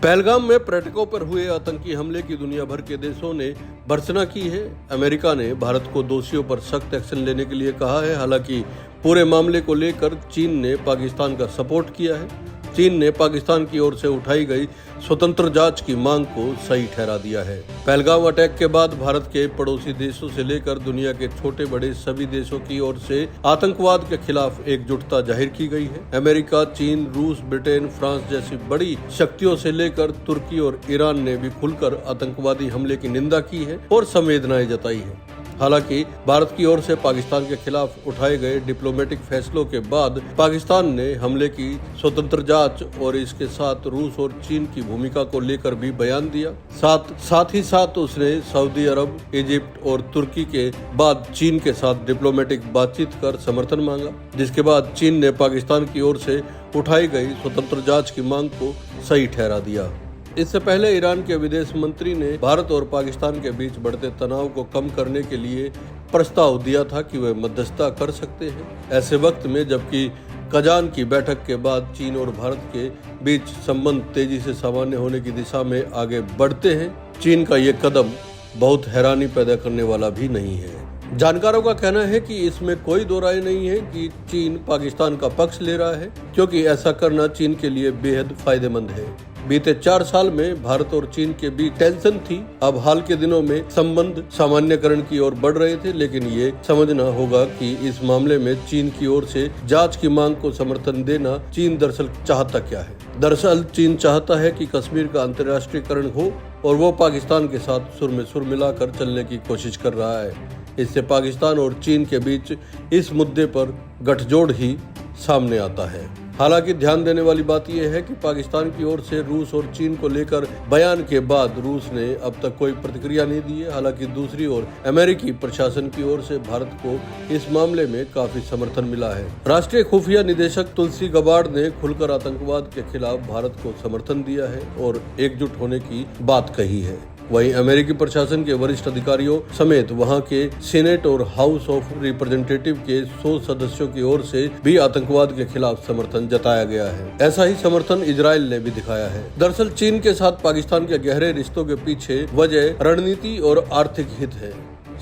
पहलगाम में पर्यटकों पर हुए आतंकी हमले की दुनिया भर के देशों ने भर्त्सना की है। अमेरिका ने भारत को दोषियों पर सख्त एक्शन लेने के लिए कहा है। हालांकि पूरे मामले को लेकर चीन ने पाकिस्तान का सपोर्ट किया है। चीन ने पाकिस्तान की ओर से उठाई गई स्वतंत्र जांच की मांग को सही ठहरा दिया है। पहलगाम अटैक के बाद भारत के पड़ोसी देशों से लेकर दुनिया के छोटे बड़े सभी देशों की ओर से आतंकवाद के खिलाफ एकजुटता जाहिर की गई है। अमेरिका, चीन, रूस, ब्रिटेन, फ्रांस जैसी बड़ी शक्तियों से लेकर तुर्की और ईरान ने भी खुलकर आतंकवादी हमले की निंदा की है और संवेदनाएं जताई है। हालांकि भारत की ओर से पाकिस्तान के खिलाफ उठाए गए डिप्लोमेटिक फैसलों के बाद पाकिस्तान ने हमले की स्वतंत्र जांच और इसके साथ रूस और चीन की भूमिका को लेकर भी बयान दिया। साथ ही उसने सऊदी अरब, इजिप्ट और तुर्की के बाद चीन के साथ डिप्लोमेटिक बातचीत कर समर्थन मांगा, जिसके बाद चीन ने पाकिस्तान की ओर से उठाई गई स्वतंत्र जांच की मांग को सही ठहरा दिया। इससे पहले ईरान के विदेश मंत्री ने भारत और पाकिस्तान के बीच बढ़ते तनाव को कम करने के लिए प्रस्ताव दिया था कि वे मध्यस्थता कर सकते हैं। ऐसे वक्त में जबकि कजान की बैठक के बाद चीन और भारत के बीच संबंध तेजी से सामान्य होने की दिशा में आगे बढ़ते हैं, चीन का ये कदम बहुत हैरानी पैदा करने वाला भी नहीं है। जानकारों का कहना है कि इसमें कोई दो राय नहीं है कि चीन पाकिस्तान का पक्ष ले रहा है, क्योंकि ऐसा करना चीन के लिए बेहद फायदेमंद है। बीते 4 साल में भारत और चीन के बीच टेंशन थी। अब हाल के दिनों में संबंध सामान्यकरण की ओर बढ़ रहे थे, लेकिन ये समझना होगा कि इस मामले में चीन की ओर से जांच की मांग को समर्थन देना चीन दरअसल चाहता क्या है। दरअसल चीन चाहता है कि कश्मीर का अंतर्राष्ट्रीयकरण हो और वो पाकिस्तान के साथ सुर में सुर मिलाकर चलने की कोशिश कर रहा है। इससे पाकिस्तान और चीन के बीच इस मुद्दे पर गठजोड़ ही सामने आता है। हालांकि ध्यान देने वाली बात यह है कि पाकिस्तान की ओर से रूस और चीन को लेकर बयान के बाद रूस ने अब तक कोई प्रतिक्रिया नहीं दी है। हालांकि दूसरी ओर अमेरिकी प्रशासन की ओर से भारत को इस मामले में काफी समर्थन मिला है। राष्ट्रीय खुफिया निदेशक तुलसी गबार्ड ने खुलकर आतंकवाद के खिलाफ भारत को समर्थन दिया है और एकजुट होने की बात कही है। वहीं अमेरिकी प्रशासन के वरिष्ठ अधिकारियों समेत वहां के सीनेट और हाउस ऑफ रिप्रेजेंटेटिव के 100 सदस्यों की ओर से भी आतंकवाद के खिलाफ समर्थन जताया गया है। ऐसा ही समर्थन इजराइल ने भी दिखाया है। दरअसल चीन के साथ पाकिस्तान के गहरे रिश्तों के पीछे वजह रणनीति और आर्थिक हित है।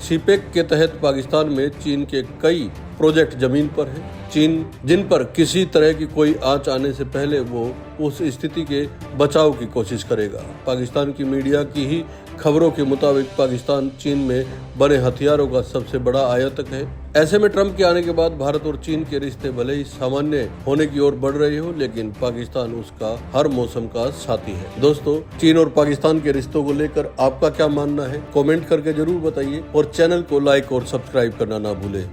सीपेक के तहत पाकिस्तान में चीन के कई प्रोजेक्ट जमीन पर हैं, जिन पर किसी तरह की कोई आंच आने से पहले वो उस स्थिति के बचाव की कोशिश करेगा। पाकिस्तान की मीडिया की ही खबरों के मुताबिक पाकिस्तान चीन में बने हथियारों का सबसे बड़ा आयातक है। ऐसे में ट्रंप के आने के बाद भारत और चीन के रिश्ते भले ही सामान्य होने की ओर बढ़ रहे हो, लेकिन पाकिस्तान उसका हर मौसम का साथी है। दोस्तों, चीन और पाकिस्तान के रिश्तों को लेकर आपका क्या मानना है, कमेंट करके जरूर बताइए और चैनल को लाइक और सब्सक्राइब करना ना भूलें।